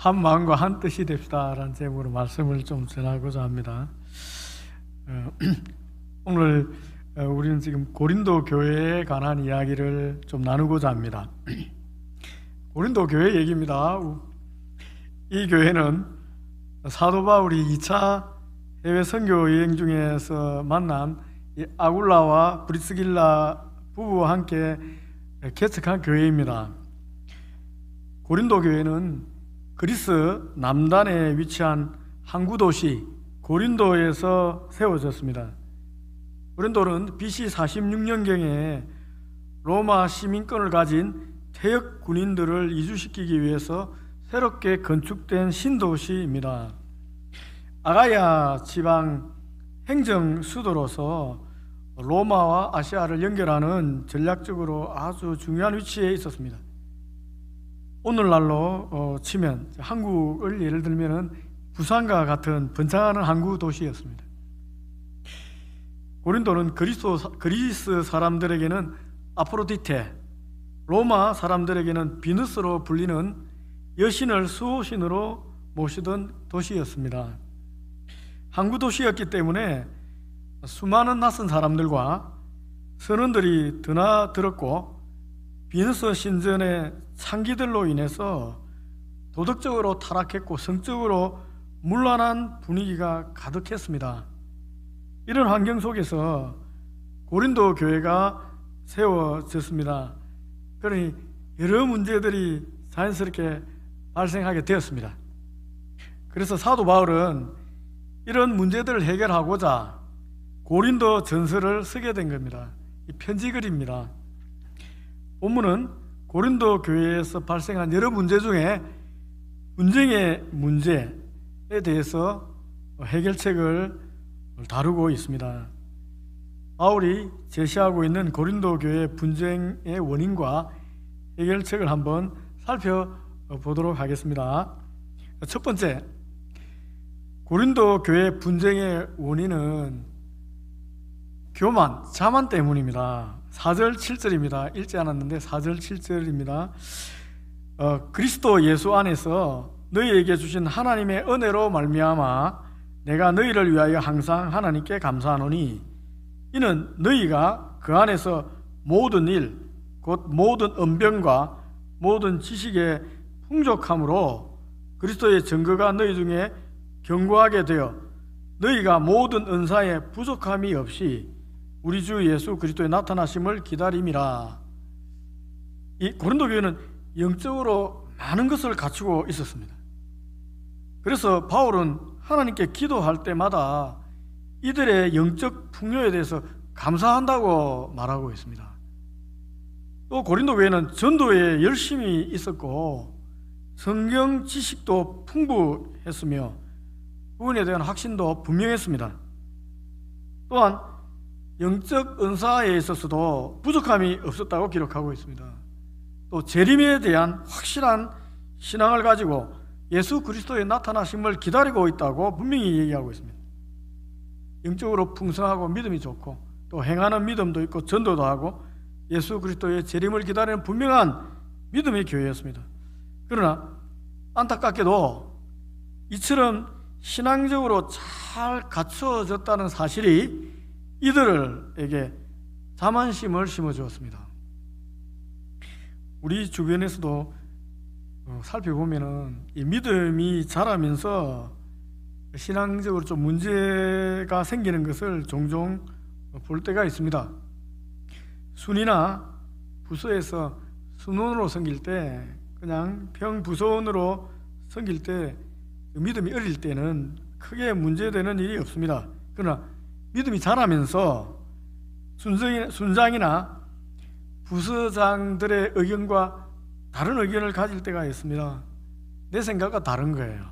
한 마음과 한 뜻이 됩시다라는 제목으로 말씀을 좀 전하고자 합니다. 오늘 우리는 지금 고린도 교회에 관한 이야기를 좀 나누고자 합니다. 고린도 교회 얘기입니다. 이 교회는 사도 바울이 2차 해외 선교 여행 중에서 만난 아굴라와 브리스길라 부부와 함께 개척한 교회입니다. 고린도 교회는 그리스 남단에 위치한 항구 도시 고린도에서 세워졌습니다. 고린도는 BC 46년경에 로마 시민권을 가진 퇴역 군인들을 이주시키기 위해서 새롭게 건축된 신도시입니다. 아가야 지방 행정 수도로서 로마와 아시아를 연결하는 전략적으로 아주 중요한 위치에 있었습니다. 오늘날로 치면 한국을 예를 들면 부산과 같은 번창하는 항구 도시였습니다. 고린도는 그리스 사람들에게는 아프로디테, 로마 사람들에게는 비누스로 불리는 여신을 수호신으로 모시던 도시였습니다. 항구 도시였기 때문에 수많은 낯선 사람들과 선원들이 드나들었고, 비누스 신전의 창기들로 인해서 도덕적으로 타락했고 성적으로 문란한 분위기가 가득했습니다. 이런 환경 속에서 고린도 교회가 세워졌습니다. 그러니 여러 문제들이 자연스럽게 발생하게 되었습니다. 그래서 사도 바울은 이런 문제들을 해결하고자 고린도 전서를 쓰게 된 겁니다. 이 편지글입니다. 본문은 고린도 교회에서 발생한 여러 문제 중에 분쟁의 문제에 대해서 해결책을 다루고 있습니다. 바울이 제시하고 있는 고린도 교회 분쟁의 원인과 해결책을 한번 살펴보도록 하겠습니다. 첫 번째, 고린도 교회 분쟁의 원인은 교만, 자만 때문입니다. 4절 7절입니다. 읽지 않았는데 4절 7절입니다. 그리스도 예수 안에서 너희에게 주신 하나님의 은혜로 말미암아 내가 너희를 위하여 항상 하나님께 감사하노니 이는 너희가 그 안에서 모든 일, 곧 모든 언변과 모든 지식의 풍족함으로 그리스도의 증거가 너희 중에 견고하게 되어 너희가 모든 은사에 부족함이 없이 우리 주 예수 그리스도의 나타나심을 기다림이라. 이 고린도 교회는 영적으로 많은 것을 갖추고 있었습니다. 그래서 바울은 하나님께 기도할 때마다 이들의 영적 풍요에 대해서 감사한다고 말하고 있습니다. 또 고린도 교회는 전도에 열심히 있었고 성경 지식도 풍부했으며 부분에 대한 확신도 분명했습니다. 또한 영적 은사에 있어서도 부족함이 없었다고 기록하고 있습니다. 또 재림에 대한 확실한 신앙을 가지고 예수 그리스도의 나타나심을 기다리고 있다고 분명히 얘기하고 있습니다. 영적으로 풍성하고 믿음이 좋고 또 행하는 믿음도 있고 전도도 하고 예수 그리스도의 재림을 기다리는 분명한 믿음의 교회였습니다. 그러나 안타깝게도 이처럼 신앙적으로 잘 갖춰졌다는 사실이 이들에게 자만심을 심어주었습니다. 우리 주변에서도 살펴보면은 이 믿음이 자라면서 신앙적으로 좀 문제가 생기는 것을 종종 볼 때가 있습니다. 순이나 부서에서 순원으로 섬길 때, 그냥 평부서원으로 섬길 때 믿음이 어릴 때는 크게 문제되는 일이 없습니다. 그러나 믿음이 자라면서 순장이나 부서장들의 의견과 다른 의견을 가질 때가 있습니다. 내 생각과 다른 거예요.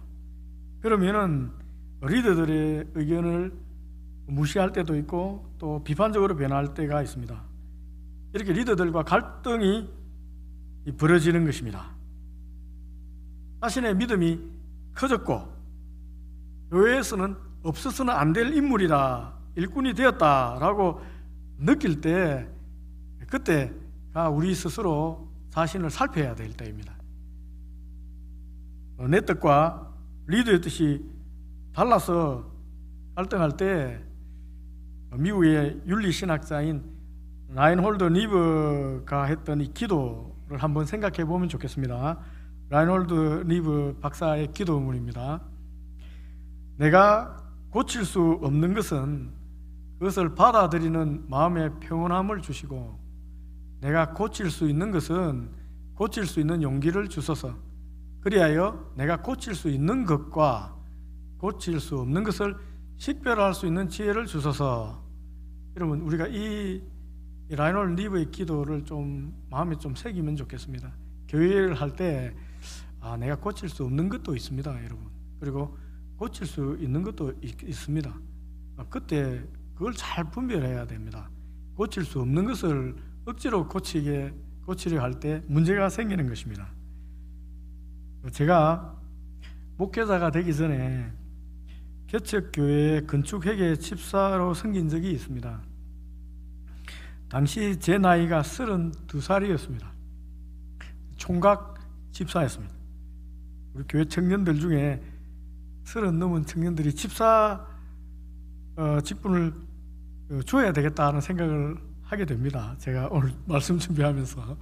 그러면은 리더들의 의견을 무시할 때도 있고 또 비판적으로 변할 때가 있습니다. 이렇게 리더들과 갈등이 벌어지는 것입니다. 자신의 믿음이 커졌고 교회에서는 없어서는 안 될 인물이다, 일꾼이 되었다라고 느낄 때, 그때가 우리 스스로 자신을 살펴야 될 때입니다. 내 뜻과 리더의 뜻이 달라서 갈등할 때 미국의 윤리신학자인 라인홀드 니브가 했던 이 기도를 한번 생각해 보면 좋겠습니다. 라인홀드 니브 박사의 기도문입니다. 내가 고칠 수 없는 것은 그것을 받아들이는 마음의 평온함을 주시고, 내가 고칠 수 있는 것은 고칠 수 있는 용기를 주소서. 그리하여 내가 고칠 수 있는 것과 고칠 수 없는 것을 식별할 수 있는 지혜를 주소서. 여러분, 우리가 이 라인홀드 니브의 기도를 좀 마음에 좀 새기면 좋겠습니다. 교회를 할 때 내가 고칠 수 없는 것도 있습니다, 여러분. 그리고 고칠 수 있는 것도 있습니다. 그때 그걸 잘 분별해야 됩니다. 고칠 수 없는 것을 억지로 고치려 할 때 문제가 생기는 것입니다. 제가 목회자가 되기 전에 개척교회 건축회계 집사로 섬긴 적이 있습니다. 당시 제 나이가 32살이었습니다. 총각 집사였습니다. 우리 교회 청년들 중에 30 넘은 청년들이 집사 직분을 줘야 되겠다는 생각을 하게 됩니다. 제가 오늘 말씀 준비하면서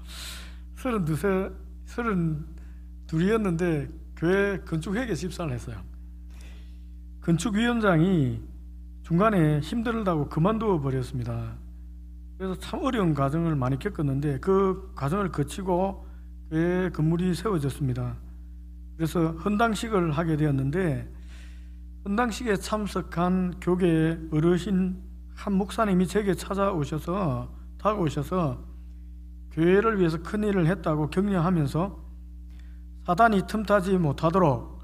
32이었는데 교회 건축회계 집사를 했어요. 건축위원장이 중간에 힘들다고 그만두어 버렸습니다. 그래서 참 어려운 과정을 많이 겪었는데 그 과정을 거치고 교회 건물이 세워졌습니다. 그래서 헌당식을 하게 되었는데, 헌당식에 참석한 교계 어르신 한 목사님이 제게 다가오셔서 교회를 위해서 큰일을 했다고 격려하면서 사단이 틈타지 못하도록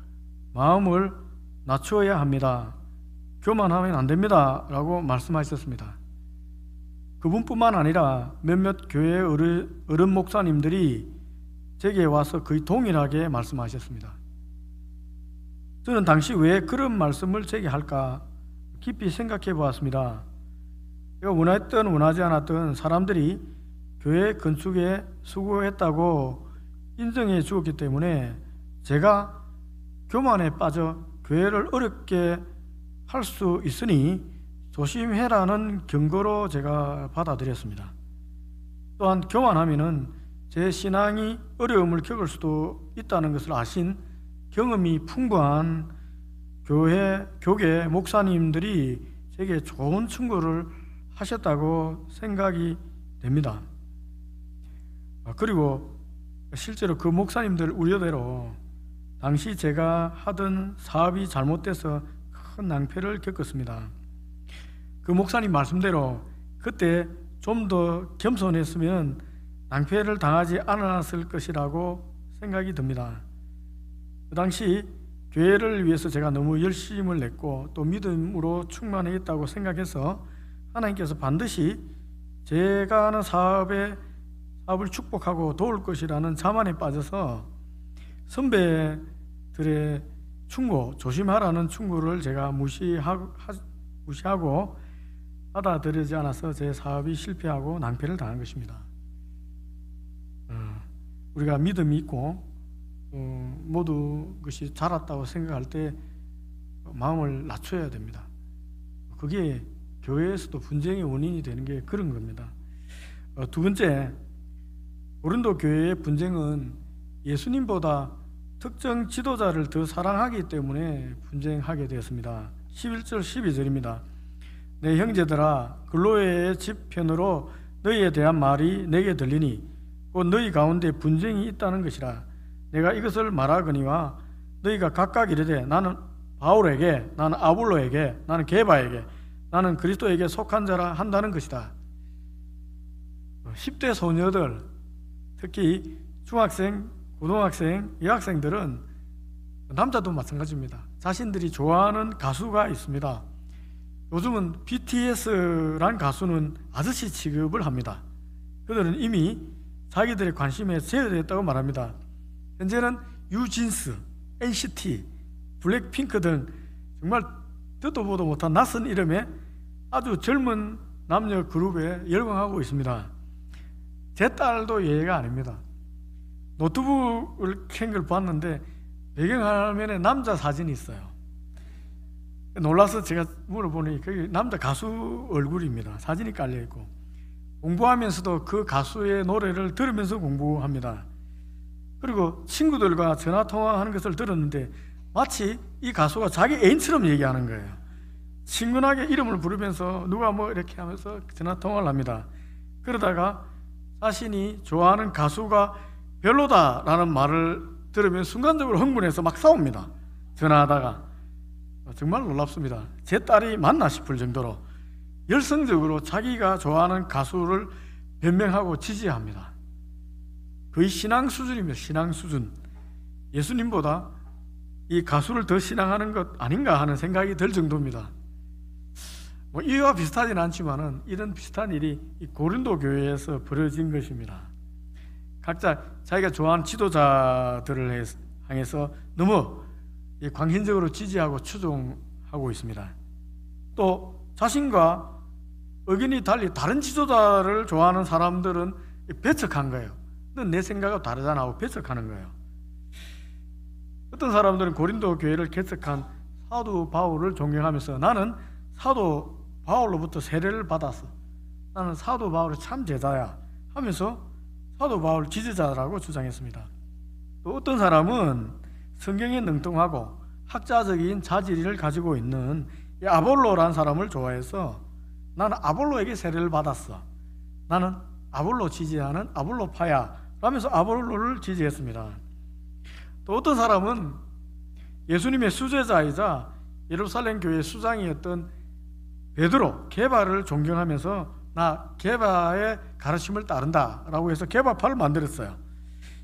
마음을 낮추어야 합니다. 교만하면 안 됩니다 라고 말씀하셨습니다. 그분뿐만 아니라 몇몇 교회 어른 목사님들이 제게 와서 거의 동일하게 말씀하셨습니다. 저는 당시 왜 그런 말씀을 제게 할까 깊이 생각해 보았습니다. 제가 원했든 원하지 않았든 사람들이 교회 건축에 수고했다고 인정해 주었기 때문에 제가 교만에 빠져 교회를 어렵게 할 수 있으니 조심해라는 경고로 제가 받아들였습니다. 또한 교만하면은 제 신앙이 어려움을 겪을 수도 있다는 것을 아신 경험이 풍부한 교계 목사님들이 제게 좋은 충고를 하셨다고 생각이 됩니다. 그리고 실제로 그 목사님들 우려대로 당시 제가 하던 사업이 잘못돼서 큰 낭패를 겪었습니다. 그 목사님 말씀대로 그때 좀 더 겸손했으면 낭패를 당하지 않았을 것이라고 생각이 듭니다. 그 당시 교회를 위해서 제가 너무 열심을 냈고 또 믿음으로 충만했다고 생각해서 하나님께서 반드시 제가 하는 사업을 축복하고 도울 것이라는 자만에 빠져서 선배들의 충고, 조심하라는 충고를 제가 무시하고 받아들이지 않아서 제 사업이 실패하고 낭패를 당한 것입니다. 우리가 믿음이 있고 모두 것이 자랐다고 생각할 때 마음을 낮춰야 됩니다. 그게 교회에서도 분쟁의 원인이 되는 게 그런 겁니다. 두 번째, 고린도 교회의 분쟁은 예수님보다 특정 지도자를 더 사랑하기 때문에 분쟁하게 되었습니다. 11절 12절입니다. 내 형제들아, 글로에의 집 편으로 너희에 대한 말이 내게 들리니 곧 너희 가운데 분쟁이 있다는 것이라. 내가 이것을 말하거니와 너희가 각각 이르되 나는 바울에게, 나는 아볼로에게, 나는 게바에게, 나는 그리스도에게 속한 자라 한다는 것이다. 10대 소녀들, 특히 중학생, 고등학생, 여학생들은 남자도 마찬가지입니다. 자신들이 좋아하는 가수가 있습니다. 요즘은 BTS란 가수는 아저씨 취급을 합니다. 그들은 이미 자기들의 관심에 제어됐다고 말합니다. 현재는 유진스, NCT, 블랙핑크 등 정말 듣도 보도 못한 낯선 이름의 아주 젊은 남녀 그룹에 열광하고 있습니다. 제 딸도 예외가 아닙니다. 노트북을 켠 걸 봤는데 배경화면에 남자 사진이 있어요. 놀라서 제가 물어보니 그게 남자 가수 얼굴입니다. 사진이 깔려있고, 공부하면서도 그 가수의 노래를 들으면서 공부합니다. 그리고 친구들과 전화통화하는 것을 들었는데 마치 이 가수가 자기 애인처럼 얘기하는 거예요. 친근하게 이름을 부르면서 누가 뭐 이렇게 하면서 전화통화를 합니다. 그러다가 자신이 좋아하는 가수가 별로다라는 말을 들으면 순간적으로 흥분해서 막 싸웁니다. 전화하다가. 정말 놀랍습니다. 제 딸이 맞나 싶을 정도로 열성적으로 자기가 좋아하는 가수를 변명하고 지지합니다. 거의 신앙 수준입니다. 신앙 수준. 예수님보다 이 가수를 더 신앙하는 것 아닌가 하는 생각이 들 정도입니다. 뭐 이와 비슷하지는 않지만은 이런 비슷한 일이 이 고린도 교회에서 벌어진 것입니다. 각자 자기가 좋아하는 지도자들을 향해서 너무 광신적으로 지지하고 추종하고 있습니다. 또 자신과 의견이 달리 다른 지도자를 좋아하는 사람들은 배척한 거예요. 넌 내 생각과 다르잖아 하고 배척하는 거예요. 어떤 사람들은 고린도 교회를 개척한 사도 바울을 존경하면서 나는 사도 바울로부터 세례를 받았어. 나는 사도 바울의 참 제자야 하면서 사도 바울 지지자라고 주장했습니다. 또 어떤 사람은 성경에 능통하고 학자적인 자질을 가지고 있는 이 아볼로라는 사람을 좋아해서 나는 아볼로에게 세례를 받았어. 나는 아볼로 지지하는 아볼로파야 라면서 아볼로를 지지했습니다. 또 어떤 사람은 예수님의 수제자이자 예루살렘 교회 수장이었던 베드로, 게바를 존경하면서 나 게바의 가르침을 따른다 라고 해서 게바파를 만들었어요.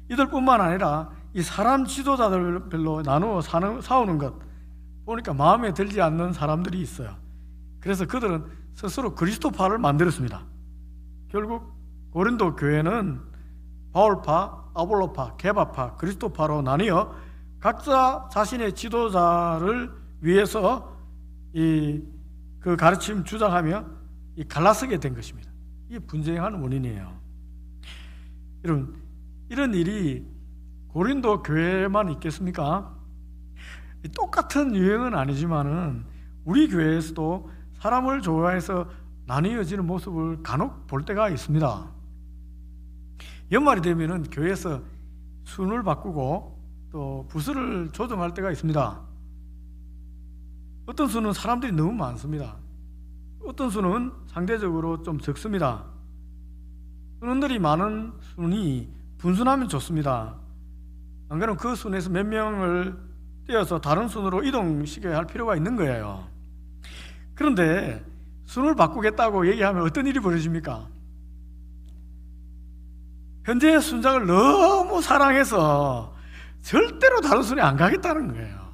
이들뿐만 아니라 이 사람 지도자들별로 나누어 싸우는 것 보니까 마음에 들지 않는 사람들이 있어요. 그래서 그들은 스스로 그리스도파를 만들었습니다. 결국 고린도 교회는 바울파, 아볼로파, 게바파, 그리스도파로 나뉘어 각자 자신의 지도자를 위해서 그 가르침 주장하며 갈라서게 된 것입니다. 이게 분쟁하는 원인이에요. 여러분, 이런 일이 고린도 교회만 있겠습니까? 똑같은 유형은 아니지만은 우리 교회에서도 사람을 좋아해서 나뉘어지는 모습을 간혹 볼 때가 있습니다. 연말이 되면은 교회에서 순을 바꾸고 또 부서를 조정할 때가 있습니다. 어떤 수는 사람들이 너무 많습니다. 어떤 수는 상대적으로 좀 적습니다. 순원들이 많은 순이 분순하면 좋습니다. 안 그러면 그 순에서 몇 명을 떼어서 다른 순으로 이동시켜야 할 필요가 있는 거예요. 그런데 순을 바꾸겠다고 얘기하면 어떤 일이 벌어집니까? 현재의 순장을 너무 사랑해서 절대로 다른 순에 안 가겠다는 거예요.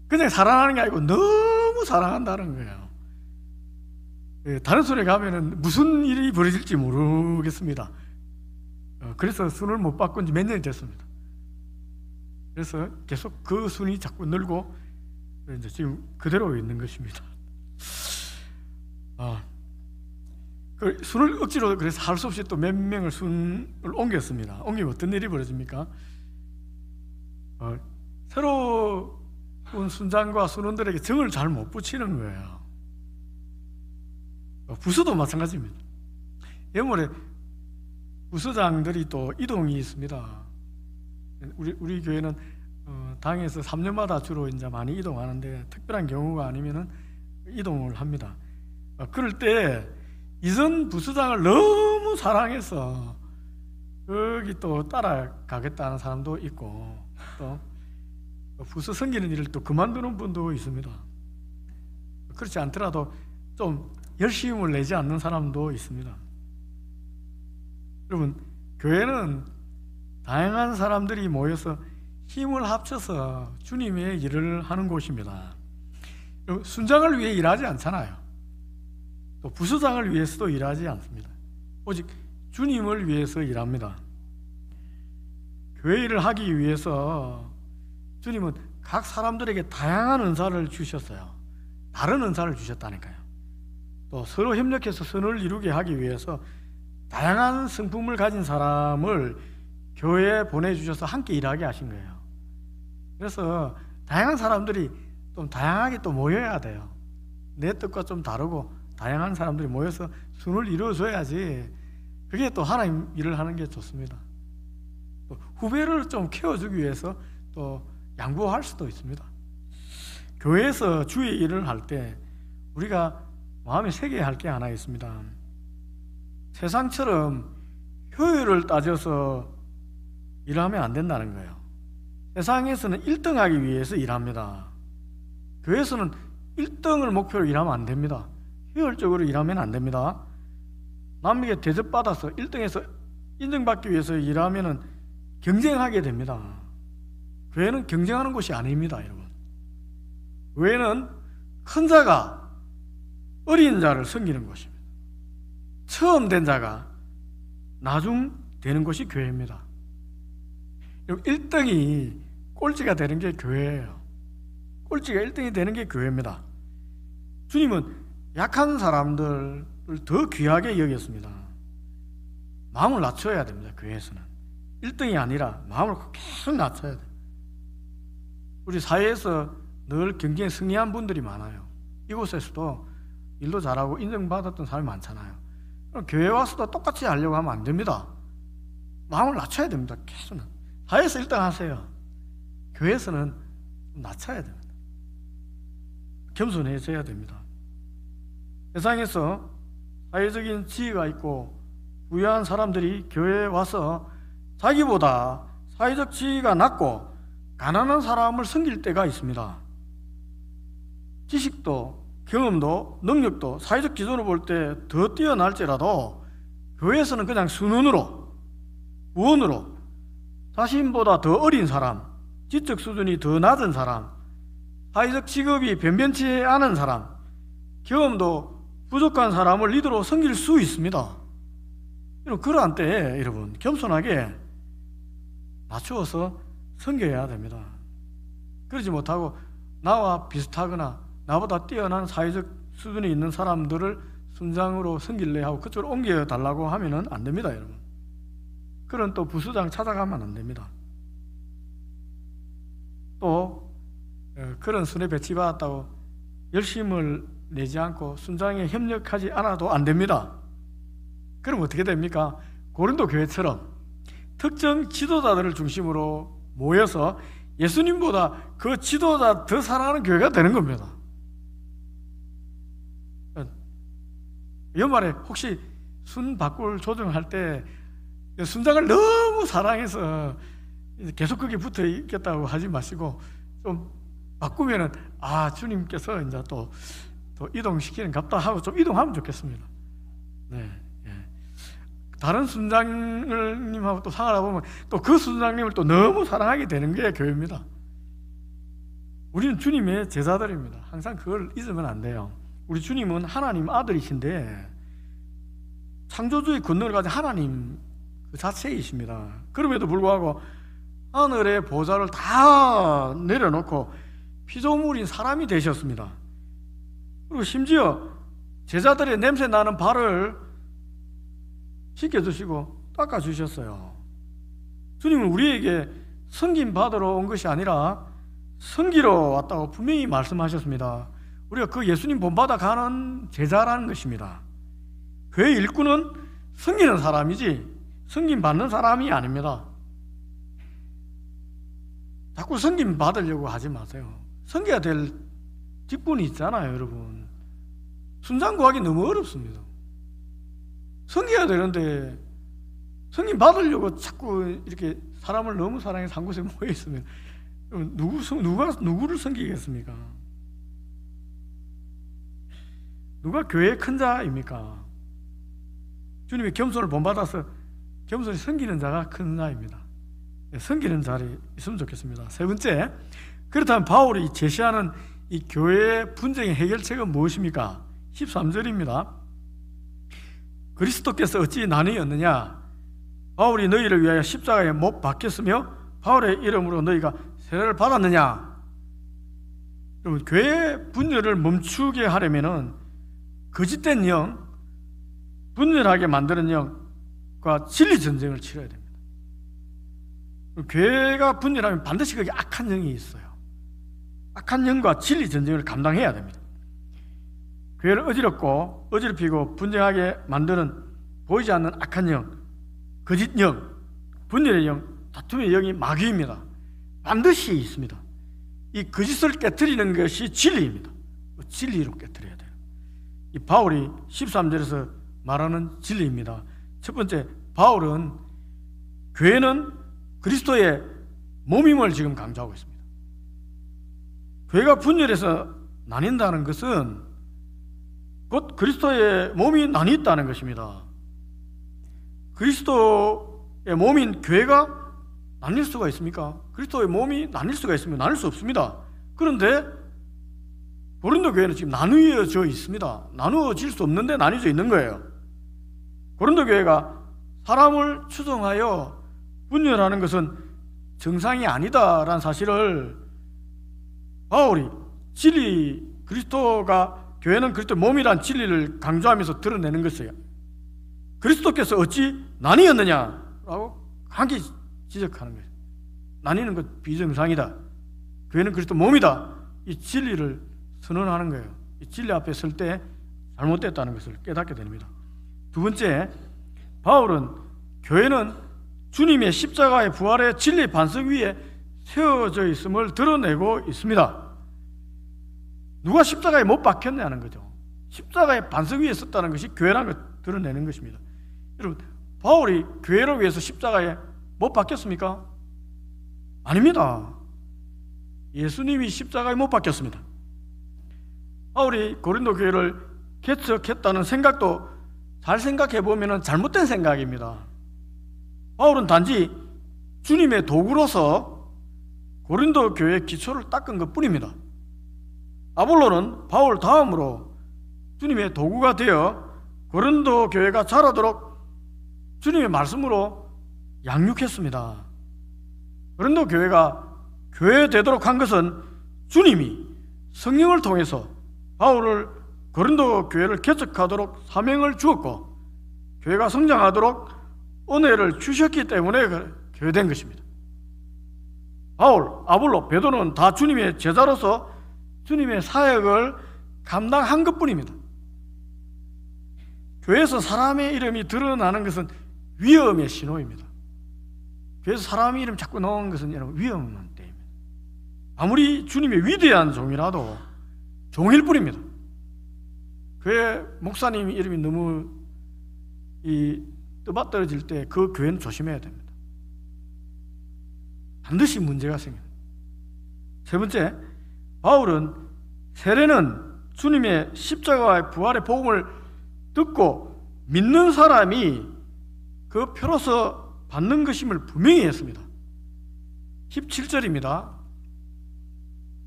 그냥 사랑하는 게 아니고 너무 사랑한다는 거예요. 다른 순에 가면은 무슨 일이 벌어질지 모르겠습니다. 그래서 순을 못 바꾼 지 몇 년이 됐습니다. 그래서 계속 그 순이 자꾸 늘고 이제 지금 그대로 있는 것입니다. 그 순을 억지로 그래서 할 수 없이 또 몇 명을 순을 옮겼습니다. 옮기면 어떤 일이 벌어집니까? 새로운 순장과 순원들에게 정을 잘 못 붙이는 거예요. 부서도 마찬가지입니다. 연말에 부서장들이 또 이동이 있습니다. 우리 교회는 당에서 3년마다 주로 이제 많이 이동하는데 특별한 경우가 아니면은 이동을 합니다. 그럴 때 이전 부서장을 너무 사랑해서 거기 또 따라가겠다는 사람도 있고 또 부서 섬기는 일을 또 그만두는 분도 있습니다. 그렇지 않더라도 좀 열심을 내지 않는 사람도 있습니다. 여러분, 교회는 다양한 사람들이 모여서 힘을 합쳐서 주님의 일을 하는 곳입니다. 순장을 위해 일하지 않잖아요. 또 부서장을 위해서도 일하지 않습니다. 오직 주님을 위해서 일합니다. 교회 일을 하기 위해서 주님은 각 사람들에게 다양한 은사를 주셨어요. 다른 은사를 주셨다니까요. 또 서로 협력해서 선을 이루게 하기 위해서 다양한 성품을 가진 사람을 교회에 보내주셔서 함께 일하게 하신 거예요. 그래서 다양한 사람들이 좀 다양하게 또 모여야 돼요. 내 뜻과 좀 다르고 다양한 사람들이 모여서 순을 이루어줘야지 그게 또 하나님 일을 하는 게 좋습니다. 또 후배를 좀 키워주기 위해서 또 양보할 수도 있습니다. 교회에서 주의 일을 할 때 우리가 마음에 새겨야 할 게 하나 있습니다. 세상처럼 효율을 따져서 일하면 안 된다는 거예요. 세상에서는 1등하기 위해서 일합니다. 교회에서는 1등을 목표로 일하면 안 됩니다. 효율적으로 일하면 안 됩니다. 남에게 대접받아서 1등에서 인정받기 위해서 일하면 경쟁하게 됩니다. 교회는 경쟁하는 곳이 아닙니다, 여러분. 교회는 큰 자가 어린 자를 섬기는 곳입니다. 처음 된 자가 나중 되는 곳이 교회입니다. 1등이 꼴찌가 되는 게 교회예요. 꼴찌가 1등이 되는 게 교회입니다. 주님은 약한 사람들을 더 귀하게 여겼습니다. 마음을 낮춰야 됩니다. 교회에서는 1등이 아니라 마음을 계속 낮춰야 돼요. 우리 사회에서 늘 경쟁에 승리한 분들이 많아요. 이곳에서도 일도 잘하고 인정받았던 사람이 많잖아요. 그럼 교회 와서도 똑같이 하려고 하면 안 됩니다. 마음을 낮춰야 됩니다. 계속 사회에서 1등 하세요. 교회에서는 낮춰야 됩니다. 겸손해져야 됩니다. 세상에서 사회적인 지위가 있고 부유한 사람들이 교회에 와서 자기보다 사회적 지위가 낮고 가난한 사람을 섬길 때가 있습니다. 지식도 경험도 능력도 사회적 기준으로 볼 때 더 뛰어날지라도 교회에서는 그냥 순원으로 무언으로 자신보다 더 어린 사람, 지적 수준이 더 낮은 사람, 사회적 직업이 변변치 않은 사람, 경험도 부족한 사람을 리더로 섬길 수 있습니다. 그러한 때에 여러분 겸손하게 낮추어서 섬겨야 됩니다. 그러지 못하고 나와 비슷하거나 나보다 뛰어난 사회적 수준이 있는 사람들을 순장으로 섬길래 하고 그쪽으로 옮겨달라고 하면 안 됩니다, 여러분. 그런 또 부수장 찾아가면 안 됩니다. 또 그런 순에 배치받았다고 열심을 내지 않고 순장에 협력하지 않아도 안 됩니다. 그럼 어떻게 됩니까? 고린도 교회처럼 특정 지도자들을 중심으로 모여서 예수님보다 그 지도자 더 사랑하는 교회가 되는 겁니다. 연말에 혹시 순 바꿀 조정할 때 순장을 너무 사랑해서 계속 거기 붙어 있겠다고 하지 마시고 좀 바꾸면은 주님께서 이제 또 이동시키는 갑다 하고 좀 이동하면 좋겠습니다. 네, 예. 다른 순장님하고 또 상하다 보면 또 그 순장님을 또 너무 사랑하게 되는 게 교회입니다. 우리는 주님의 제자들입니다. 항상 그걸 잊으면 안 돼요. 우리 주님은 하나님 아들이신데 창조주의 권능을 가진 하나님 그 자체이십니다. 그럼에도 불구하고 하늘의 보좌를 다 내려놓고 피조물인 사람이 되셨습니다. 그리고 심지어 제자들의 냄새 나는 발을 씻겨주시고 닦아주셨어요. 주님은 우리에게 섬김 받으러 온 것이 아니라 섬기러 왔다고 분명히 말씀하셨습니다. 우리가 그 예수님 본받아 가는 제자라는 것입니다. 교회 일꾼은 섬기는 사람이지 섬김 받는 사람이 아닙니다. 자꾸 섬김 받으려고 하지 마세요. 섬겨야 될 직분이 있잖아요, 여러분. 순장 구하기 너무 어렵습니다. 섬겨야 되는데 섬김 받으려고 자꾸 이렇게 사람을 너무 사랑해서 한 곳에 모여 있으면 누구를 섬기겠습니까? 누가 교회의 큰 자입니까? 주님의 겸손을 본받아서 겸손히 섬기는 자가 큰 자입니다. 섬기는 자리 있으면 좋겠습니다. 세 번째, 그렇다면 바울이 제시하는 이 교회의 분쟁의 해결책은 무엇입니까? 13절입니다. 그리스도께서 어찌 나뉘었느냐? 바울이 너희를 위하여 십자가에 못 박혔으며 바울의 이름으로 너희가 세례를 받았느냐? 여러분, 교회의 분열을 멈추게 하려면은 거짓된 영, 분열하게 만드는 영과 진리 전쟁을 치러야 됩니다. 교회가 분열하면 반드시 거기 악한 영이 있어요. 악한 영과 진리 전쟁을 감당해야 됩니다. 교회를 어지럽고 어지럽히고 분쟁하게 만드는 보이지 않는 악한 영, 거짓 영, 분열의 영, 다툼의 영이 마귀입니다. 반드시 있습니다. 이 거짓을 깨트리는 것이 진리입니다. 진리로 깨트려야 돼요. 이 바울이 13절에서 말하는 진리입니다. 첫 번째, 바울은 교회는 그리스도의 몸임을 지금 강조하고 있습니다. 교회가 분열해서 나뉜다는 것은 곧 그리스도의 몸이 나뉘었다는 것입니다. 그리스도의 몸인 교회가 나뉠 수가 있습니까? 그리스도의 몸이 나뉠 수가 있습니까? 나눌 수 없습니다. 그런데 고린도 교회는 지금 나누어져 있습니다. 나누어질 수 없는데 나뉘어져 있는 거예요. 고린도 교회가 사람을 추종하여 분열하는 것은 정상이 아니다라는 사실을 바울이 진리, 교회는 그리스도의 몸이란 진리를 강조하면서 드러내는 것이에요. 그리스도께서 어찌 나뉘었느냐라고 강하게 지적하는 거예요. 나뉘는 것 비정상이다. 교회는 그리스도 몸이다. 이 진리를 선언하는 거예요. 이 진리 앞에 설 때 잘못됐다는 것을 깨닫게 됩니다. 두 번째, 바울은 교회는 주님의 십자가의 부활의 진리 반석 위에 세워져 있음을 드러내고 있습니다. 누가 십자가에 못 박혔냐는 거죠. 십자가의 반석 위에 섰다는 것이 교회라는 걸 드러내는 것입니다. 여러분, 바울이 교회를 위해서 십자가에 못 박혔습니까? 아닙니다. 예수님이 십자가에 못 박혔습니다. 바울이 고린도 교회를 개척했다는 생각도 잘 생각해 보면 잘못된 생각입니다. 바울은 단지 주님의 도구로서 고린도 교회의 기초를 닦은 것 뿐입니다. 아볼로는 바울 다음으로 주님의 도구가 되어 고린도 교회가 자라도록 주님의 말씀으로 양육했습니다. 고린도 교회가 교회 되도록 한 것은 주님이 성령을 통해서 바울을 고린도 교회를 개척하도록 사명을 주었고 교회가 성장하도록 은혜를 주셨기 때문에 교회된 것입니다. 바울, 아볼로, 베드로는 다 주님의 제자로서 주님의 사역을 감당한 것뿐입니다. 교회에서 사람의 이름이 드러나는 것은 위험의 신호입니다. 교회에서 사람의 이름 자꾸 나오는 것은 여러분 위험한 때입니다. 아무리 주님의 위대한 종이라도 종일 뿐입니다. 교회 목사님 이름이 너무 떠받들어질 때 그 교회는 조심해야 됩니다. 반드시 문제가 생깁니다. 세 번째, 바울은 세례는 주님의 십자가와 부활의 복음을 듣고 믿는 사람이 그 표로서 받는 것임을 분명히 했습니다. 17절입니다.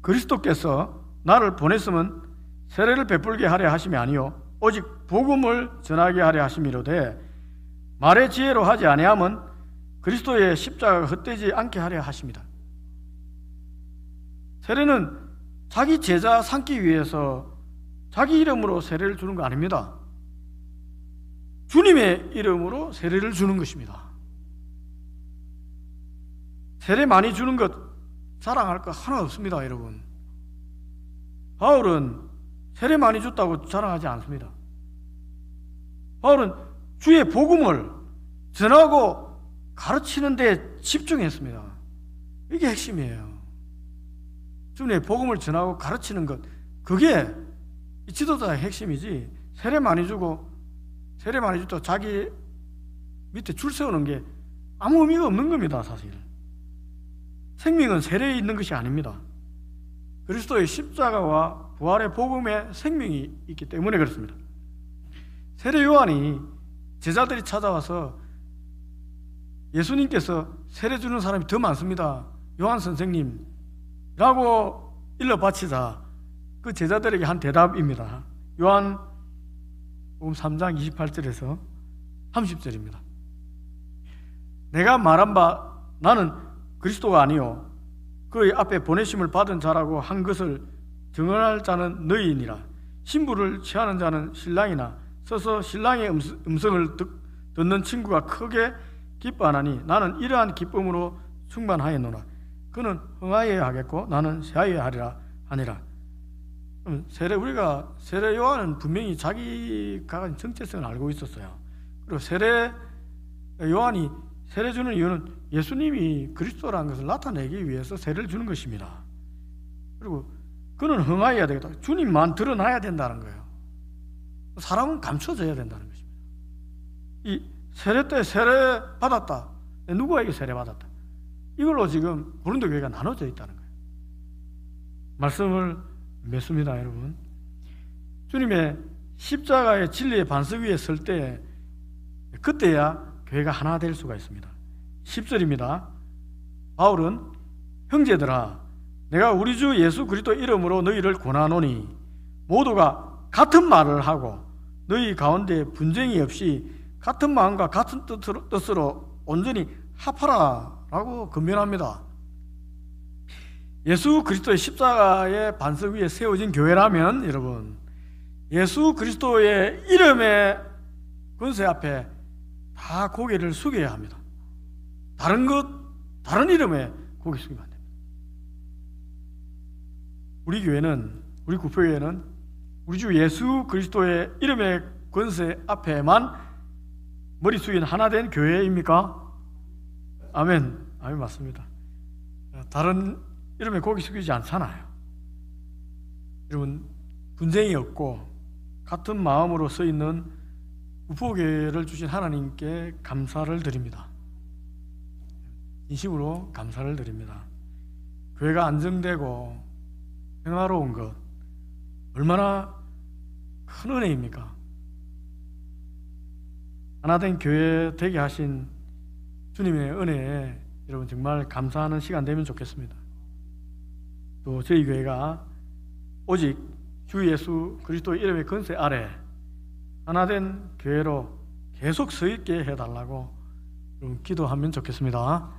그리스도께서 나를 보냈으면 세례를 베풀게 하려 하심이 아니요 오직 복음을 전하게 하려 하심이로되 말의 지혜로 하지 아니함은 그리스도의 십자가가 헛되지 않게 하려 하십니다. 세례는 자기 제자 삼기 위해서 자기 이름으로 세례를 주는 거 아닙니다. 주님의 이름으로 세례를 주는 것입니다. 세례 많이 주는 것 자랑할 거 하나 없습니다, 여러분. 바울은 세례 많이 줬다고 자랑하지 않습니다. 바울은 주의 복음을 전하고 가르치는 데 집중했습니다. 이게 핵심이에요. 주님의 복음을 전하고 가르치는 것, 그게 지도자의 핵심이지 세례 많이 주고 세례 많이 줬다고 자기 밑에 줄 세우는 게 아무 의미가 없는 겁니다. 사실 생명은 세례에 있는 것이 아닙니다. 그리스도의 십자가와 부활의 복음에 생명이 있기 때문에 그렇습니다. 세례 요한이 제자들이 찾아와서 예수님께서 세례 주는 사람이 더 많습니다, 요한 선생님 라고 일러 바치자 그 제자들에게 한 대답입니다. 요한복음 3장 28절에서 30절입니다. 내가 말한 바 나는 그리스도가 아니요 그의 앞에 보내심을 받은 자라고 한 것을 증언할 자는 너희이니라. 신부를 취하는 자는 신랑이나 서서 신랑의 음성을 듣는 친구가 크게 기뻐하나니 나는 이러한 기쁨으로 충만하였노라. 그는 흥하여야 하겠고 나는 쇠하여야 하리라 하니라. 그럼 우리가 세례 요한은 분명히 자기가 가진 정체성을 알고 있었어요. 그리고 세례 요한이 세례 주는 이유는 예수님이 그리스도라는 것을 나타내기 위해서 세례를 주는 것입니다. 그리고 그는 흥하여야 되겠다. 주님만 드러나야 된다는 거예요. 사람은 감춰져야 된다는 것입니다. 이 세례 때 세례 받았다. 누구에게 세례 받았다. 이걸로 지금 고린도 교회가 나눠져 있다는 거예요. 말씀을 맺습니다, 여러분. 주님의 십자가의 진리의 반석 위에 설 때 그때야 교회가 하나 될 수가 있습니다. 10절입니다. 바울은 형제들아 내가 우리 주 예수 그리스도 이름으로 너희를 권하노니 모두가 같은 말을 하고 너희 가운데 분쟁이 없이 같은 마음과 같은 뜻으로 온전히 합하라 라고 권면합니다. 예수 그리스도의 십자가의 반석 위에 세워진 교회라면 여러분 예수 그리스도의 이름의 권세 앞에 다 고개를 숙여야 합니다. 다른 이름에 고개 숙이면 안 됩니다. 우리 교회는, 우리 구표교회는 우리 주 예수 그리스도의 이름의 권세 앞에만 머리 숙인 하나 된 교회입니까? 아멘. 아멘, 맞습니다. 다른 이름에 고개 숙이지 않잖아요. 여러분, 분쟁이 없고 같은 마음으로 서 있는 구포교회를 주신 하나님께 감사를 드립니다. 진심으로 감사를 드립니다. 교회가 안정되고 평화로운 것 얼마나 큰 은혜입니까? 하나된 교회 되게 하신 주님의 은혜에 여러분 정말 감사하는 시간 되면 좋겠습니다. 또 저희 교회가 오직 주 예수 그리스도 이름의 권세 아래 하나된 교회로 계속 서 있게 해달라고 기도하면 좋겠습니다.